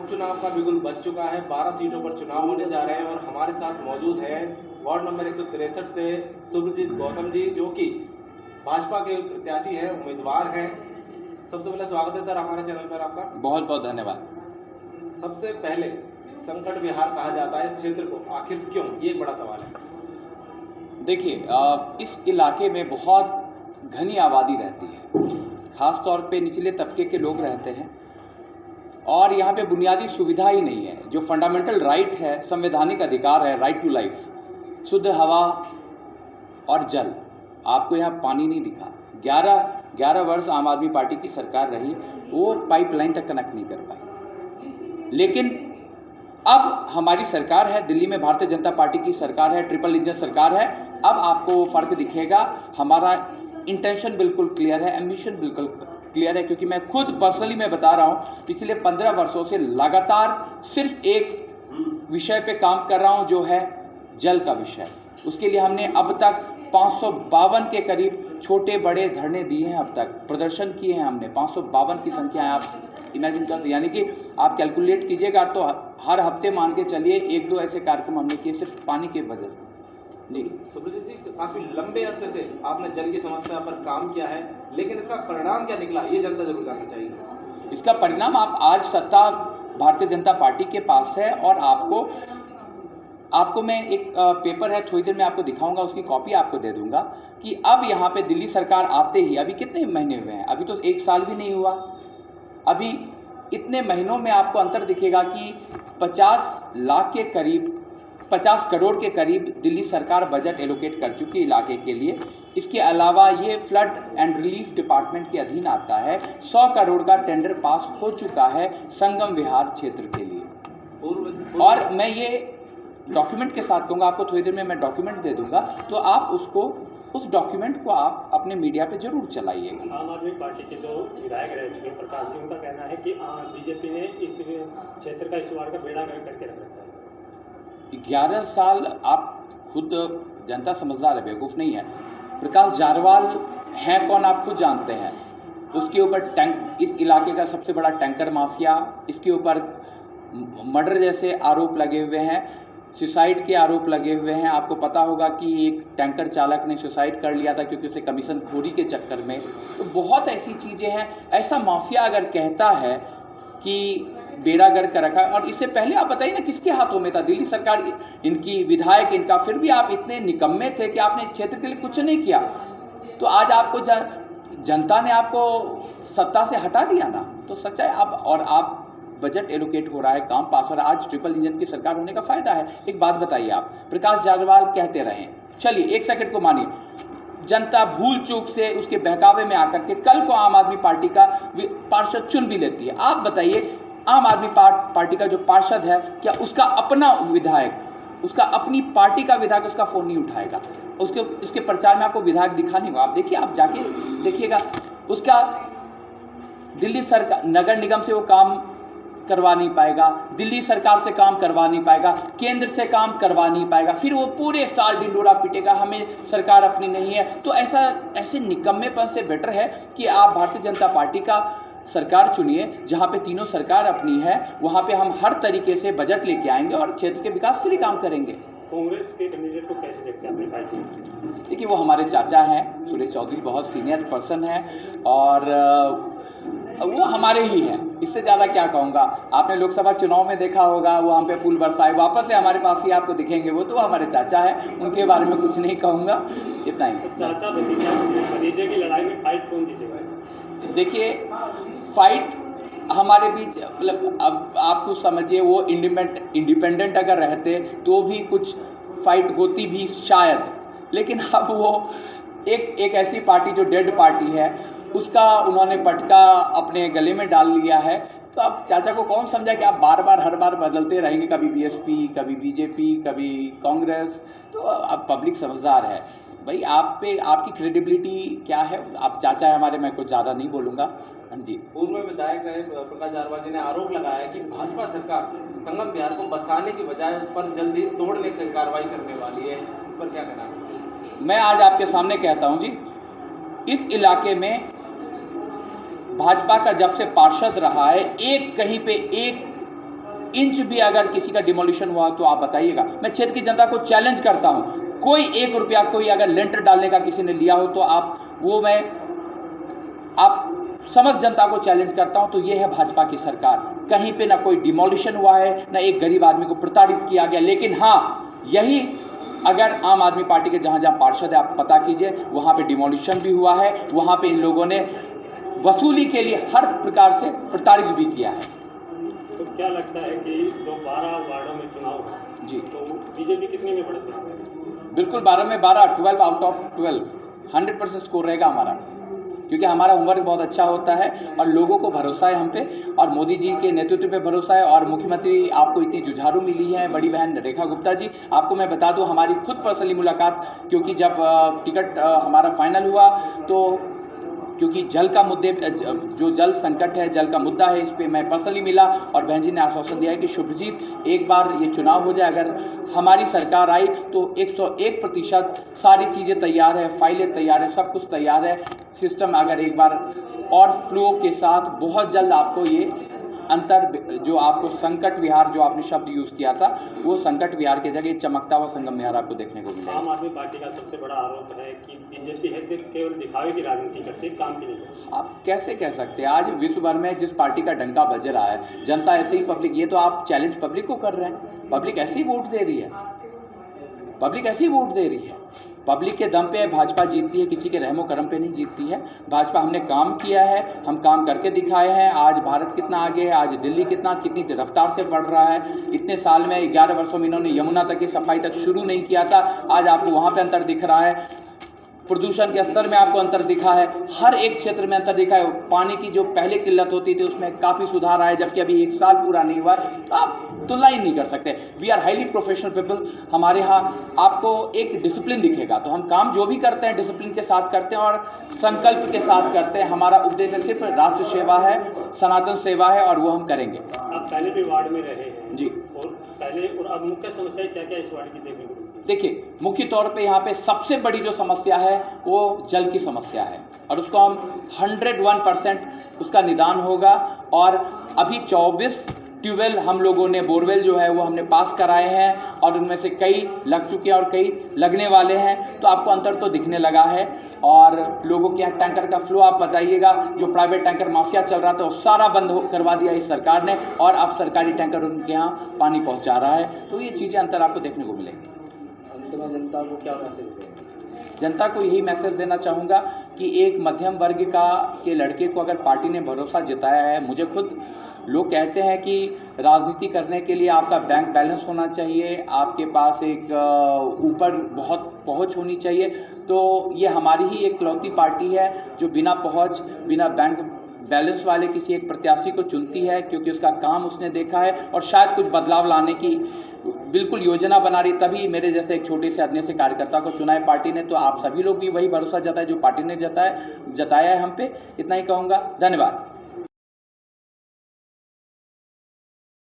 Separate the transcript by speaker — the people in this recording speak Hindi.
Speaker 1: उपचुनाव का बिगुल बज चुका है। 12 सीटों पर चुनाव होने जा रहे हैं और हमारे साथ मौजूद हैं वार्ड नंबर 163 से सुब्रजीत गौतम जी, जो कि भाजपा के प्रत्याशी हैं, उम्मीदवार हैं। सबसे पहले स्वागत है सर हमारे चैनल पर आपका।
Speaker 2: बहुत बहुत धन्यवाद।
Speaker 1: सबसे पहले संकट विहार कहा जाता है इस क्षेत्र को, आखिर क्यों, ये एक बड़ा सवाल है।
Speaker 2: देखिए, इस इलाके में बहुत घनी आबादी रहती है, खास तौर पे निचले तबके के लोग रहते हैं और यहाँ पे बुनियादी सुविधा ही नहीं है। जो फंडामेंटल राइट है, संवैधानिक अधिकार है, राइट टू लाइफ, शुद्ध हवा और जल, आपको यहाँ पानी नहीं दिखा। 11 वर्ष आम आदमी पार्टी की सरकार रही, वो पाइपलाइन तक कनेक्ट नहीं कर पाई। लेकिन अब हमारी सरकार है, दिल्ली में भारतीय जनता पार्टी की सरकार है, ट्रिपल इंजन सरकार है। अब आपको वो फर्क दिखेगा। हमारा इंटेंशन बिल्कुल क्लियर है, एम्बिशन बिल्कुल क्लियर है, क्योंकि मैं खुद पर्सनली मैं बता रहा हूँ, पिछले 15 वर्षों से लगातार सिर्फ एक विषय पे काम कर रहा हूँ, जो है जल का विषय। उसके लिए हमने अब तक 552 के करीब छोटे बड़े धरने दिए हैं, अब तक प्रदर्शन किए हैं हमने। 552 की संख्या है, आप इमेजिन कर, यानी कि आप कैलकुलेट कीजिएगा तो हर हफ्ते मान के चलिए 1-2 ऐसे कार्यक्रम हमने किए सिर्फ पानी के वजह से। जी
Speaker 1: सुब्रजीत जी, काफी लंबे अरसे से आपने जल की समस्या पर काम किया है, लेकिन इसका परिणाम क्या निकला, ये जनता जरूर जानना चाहिए।
Speaker 2: इसका परिणाम, आप आज सत्ता भारतीय जनता पार्टी के पास है और आपको मैं एक पेपर है, थोड़ी देर में आपको दिखाऊंगा, उसकी कॉपी आपको दे दूंगा कि अब यहाँ पे दिल्ली सरकार आते ही अभी कितने महीने हुए हैं, अभी तो 1 साल भी नहीं हुआ। अभी इतने महीनों में आपको अंतर दिखेगा कि 50 करोड़ के करीब दिल्ली सरकार बजट एलोकेट कर चुकी है इलाके के लिए। इसके अलावा ये फ्लड एंड रिलीफ डिपार्टमेंट के अधीन आता है। 100 करोड़ का टेंडर पास हो चुका है संगम विहार क्षेत्र के लिए। और मैं ये डॉक्यूमेंट के साथ कहूँगा, आपको थोड़ी देर में मैं डॉक्यूमेंट दे दूंगा, तो आप उस डॉक्यूमेंट को आप अपने मीडिया पे जरूर चलाइएगा।
Speaker 3: आम आदमी पार्टी के जो विधायक रह चुके प्रकाश जी, उनका कहना है कि बीजेपी ने इस क्षेत्र का इस वार्ड का बेड़ा गर्क करके रख रखा है।
Speaker 2: 11 साल, आप खुद जनता समझदार है, बेवकूफ़ नहीं है। प्रकाश जारवाल हैं कौन, आप खुद जानते हैं। उसके ऊपर इस इलाके का सबसे बड़ा टैंकर माफिया, इसके ऊपर मर्डर जैसे आरोप लगे हुए हैं, सुसाइड के आरोप लगे हुए हैं। आपको पता होगा कि एक टैंकर चालक ने सुसाइड कर लिया था क्योंकि उसे कमीशन खोरी के चक्कर में। तो बहुत ऐसी चीज़ें हैं। ऐसा माफिया अगर कहता है कि बेड़ा गर्क कर रखा है, और इससे पहले आप बताइए ना किसके हाथों में था, दिल्ली सरकार, इनकी विधायक, इनका, फिर भी आप इतने निकम्मे थे कि आपने क्षेत्र के लिए कुछ नहीं किया। तो आज आपको जनता ने आपको सत्ता से हटा दिया ना, तो सच्चाई आप बजट एलोकेट हो रहा है, काम पास हो रहा है। आज ट्रिपल इंजन की सरकार होने का फायदा है। एक बात बताइए, आप प्रकाश जारवाल कहते रहे, चलिए 1 सेकंड को मानिए, जनता भूल चूक से उसके बहकावे में आकर के कल को आम आदमी पार्टी का पार्षद चुन भी लेती है। आप बताइए, आम आदमी पार्टी का जो पार्षद है, क्या उसका अपना विधायक, उसका अपनी पार्टी का विधायक उसका फोन नहीं उठाएगा? उसके प्रचार में आपको विधायक दिखा नहीं होगा। आप देखिए, आप जाके देखिएगा, उसका दिल्ली सरकार नगर निगम से वो काम करवा नहीं पाएगा, दिल्ली सरकार से काम करवा नहीं पाएगा, केंद्र से काम करवा नहीं पाएगा, फिर वो पूरे साल ढिंडोरा पीटेगा, हमें सरकार अपनी नहीं है। तो ऐसे निकम्मेपन से बेटर है कि आप भारतीय जनता पार्टी का सरकार चुनिए, जहाँ पे तीनों सरकार अपनी है, वहाँ पे हम हर तरीके से बजट लेके आएंगे और क्षेत्र के विकास के लिए काम करेंगे।
Speaker 3: कांग्रेस के कैंडिडेट को कैसे देखते हैं अपनी पार्टी में?
Speaker 2: देखिए, वो हमारे चाचा हैं, सुरेश चौधरी, बहुत सीनियर पर्सन है और वो हमारे ही हैं। इससे ज़्यादा क्या कहूँगा। आपने लोकसभा चुनाव में देखा होगा, वो हम पे फूल बरसाए, वापस से हमारे पास ही आपको दिखेंगे। वो तो हमारे चाचा है, उनके बारे में कुछ नहीं कहूँगा, इतना ही।
Speaker 3: तो चाचा भतीजे की लड़ाई में फाइट कौन जीतेगा?
Speaker 2: देखिए, फाइट हमारे बीच, मतलब अब आप कुछ समझिए, वो इंडिपेंडेंट अगर रहते तो भी कुछ फाइट होती भी शायद, लेकिन अब वो एक ऐसी पार्टी जो डेड पार्टी है, उसका उन्होंने पटका अपने गले में डाल लिया है। तो अब चाचा को कौन समझा कि आप बार बार हर बार बदलते रहेंगे, कभी बीएसपी, कभी बीजेपी, कभी कांग्रेस। तो अब पब्लिक समझदार है भाई, आप पे आपकी क्रेडिबिलिटी क्या है। आप चाचा है हमारे, मैं कुछ ज़्यादा नहीं बोलूँगा। हाँ जी।
Speaker 1: पूर्व में विधायक रहे प्रकाश जारवाल जी ने आरोप लगाया कि भाजपा सरकार संगम विहार को बसाने की बजाय उस पर जल्दी तोड़ने की कार्रवाई करने वाली है, इस पर क्या कहना है?
Speaker 2: मैं आज आपके सामने कहता हूँ जी, इस इलाके में भाजपा का जब से पार्षद रहा है, एक कहीं पे एक इंच भी अगर किसी का डिमोलिशन हुआ तो आप बताइएगा। मैं क्षेत्र की जनता को चैलेंज करता हूँ, कोई 1 रुपया कोई अगर लेंटर डालने का किसी ने लिया हो तो आप समझ जनता को चैलेंज करता हूं। तो ये है भाजपा की सरकार, कहीं पे ना कोई डिमोलिशन हुआ है, ना एक गरीब आदमी को प्रताड़ित किया गया। लेकिन हाँ, यही अगर आम आदमी पार्टी के जहां जहां पार्षद है आप पता कीजिए, वहां पे डिमोलिशन भी हुआ है, वहां पे इन लोगों ने वसूली के लिए हर प्रकार से प्रताड़ित भी किया है।
Speaker 3: तो क्या लगता है कि जो 12 वार्डों में चुनाव हुआ
Speaker 2: जी,
Speaker 3: तो बीजेपी कितने में बढ़ती है?
Speaker 2: बिल्कुल 12 में 12, 12 आउट ऑफ 12, 100% स्कोर रहेगा हमारा, क्योंकि हमारा होमवर्क बहुत अच्छा होता है और लोगों को भरोसा है हम पे, और मोदी जी के नेतृत्व पे भरोसा है। और मुख्यमंत्री आपको इतनी जुझारू मिली है, बड़ी बहन रेखा गुप्ता जी, आपको मैं बता दूं हमारी खुद पर्सनली मुलाकात, क्योंकि जब टिकट हमारा फाइनल हुआ तो क्योंकि जल का मुद्दे, जो जल संकट है, जल का मुद्दा है, इस पे मैं पर्सनली मिला और बहन जी ने आश्वासन दिया है कि शुभजीत एक बार ये चुनाव हो जाए, अगर हमारी सरकार आई तो 101% सारी चीज़ें तैयार है, फाइलें तैयार है, सब कुछ तैयार है, सिस्टम अगर एक बार और फ्लो के साथ बहुत जल्द आपको ये अंतर, जो आपको संकट विहार जो आपने शब्द यूज़ किया था, वो संकट विहार की जगह चमकता हुआ संगम विहार आपको देखने को मिलेगा।
Speaker 3: आम आदमी पार्टी का सबसे बड़ा आरोप है कि बीजेपी है कि केवल दिखावे की राजनीति करती है, काम की नहीं।
Speaker 2: आप कैसे कह सकते हैं? आज विश्व भर में जिस पार्टी का डंका बज रहा है, जनता ऐसे ही पब्लिक, ये तो आप चैलेंज पब्लिक को कर रहे हैं, पब्लिक ऐसे ही वोट दे रही है, पब्लिक ऐसे ही वोट दे रही है, पब्लिक के दम पे भाजपा जीतती है, किसी के रहमो करम पे नहीं जीतती है। भाजपा, हमने काम किया है, हम काम करके दिखाए हैं। आज भारत कितना आगे है, आज दिल्ली कितनी रफ्तार से बढ़ रहा है। इतने साल में 11 वर्षों में इन्होंने यमुना तक की सफाई तक शुरू नहीं किया था, आज आपको वहाँ पे अंतर दिख रहा है। प्रदूषण के स्तर में आपको अंतर दिखा है, हर एक क्षेत्र में अंतर दिखा है। पानी की जो पहले किल्लत होती थी उसमें काफ़ी सुधार आया, जबकि अभी 1 साल पूरा नहीं हुआ, तो आप तुलना ही नहीं कर सकते। We are highly professional people, हमारे यहाँ आपको एक डिसिप्लिन दिखेगा। तो हम काम जो भी करते हैं डिसिप्लिन के साथ करते हैं और संकल्प के साथ करते हैं। हमारा उद्देश्य सिर्फ राष्ट्र सेवा है, सनातन सेवा है, और वो हम करेंगे।
Speaker 3: आप पहले भी वार्ड में रहे हैं
Speaker 2: जी,
Speaker 3: और पहले और अब मुख्य समस्या क्या क्या इस वार्ड की देखने को मिलती है?
Speaker 2: देखिए, मुख्य तौर पे यहाँ पे सबसे बड़ी जो समस्या है वो जल की समस्या है, और उसको हम 101% उसका निदान होगा। और अभी 24 ट्यूबवेल हम लोगों ने, बोरवेल जो है वो हमने पास कराए हैं, और उनमें से कई लग चुके हैं और कई लगने वाले हैं। तो आपको अंतर तो दिखने लगा है। और लोगों के यहाँ टैंकर का फ्लो आप बताइएगा, जो प्राइवेट टैंकर माफिया चल रहा था वो सारा बंद करवा दिया इस सरकार ने, और अब सरकारी टैंकर उनके यहाँ पानी पहुँचा रहा है। तो ये चीज़ें अंतर आपको देखने को मिलेगी।
Speaker 1: अंत में जनता को क्या मैसेज दें?
Speaker 2: जनता को यही मैसेज देना चाहूँगा कि एक मध्यम वर्ग के लड़के को अगर पार्टी ने भरोसा जताया है, मुझे खुद लोग कहते हैं कि राजनीति करने के लिए आपका बैंक बैलेंस होना चाहिए, आपके पास एक ऊपर बहुत पहुंच होनी चाहिए। तो ये हमारी ही एक इकलौती पार्टी है जो बिना पहुंच, बिना बैंक बैलेंस वाले किसी एक प्रत्याशी को चुनती है, क्योंकि उसका काम उसने देखा है और शायद कुछ बदलाव लाने की बिल्कुल योजना बना रही, तभी मेरे जैसे एक छोटे से आदमी से कार्यकर्ता को चुना है पार्टी ने। तो आप सभी लोग भी वही भरोसा जताए जो पार्टी ने जताया है हम पे। इतना ही कहूँगा, धन्यवाद।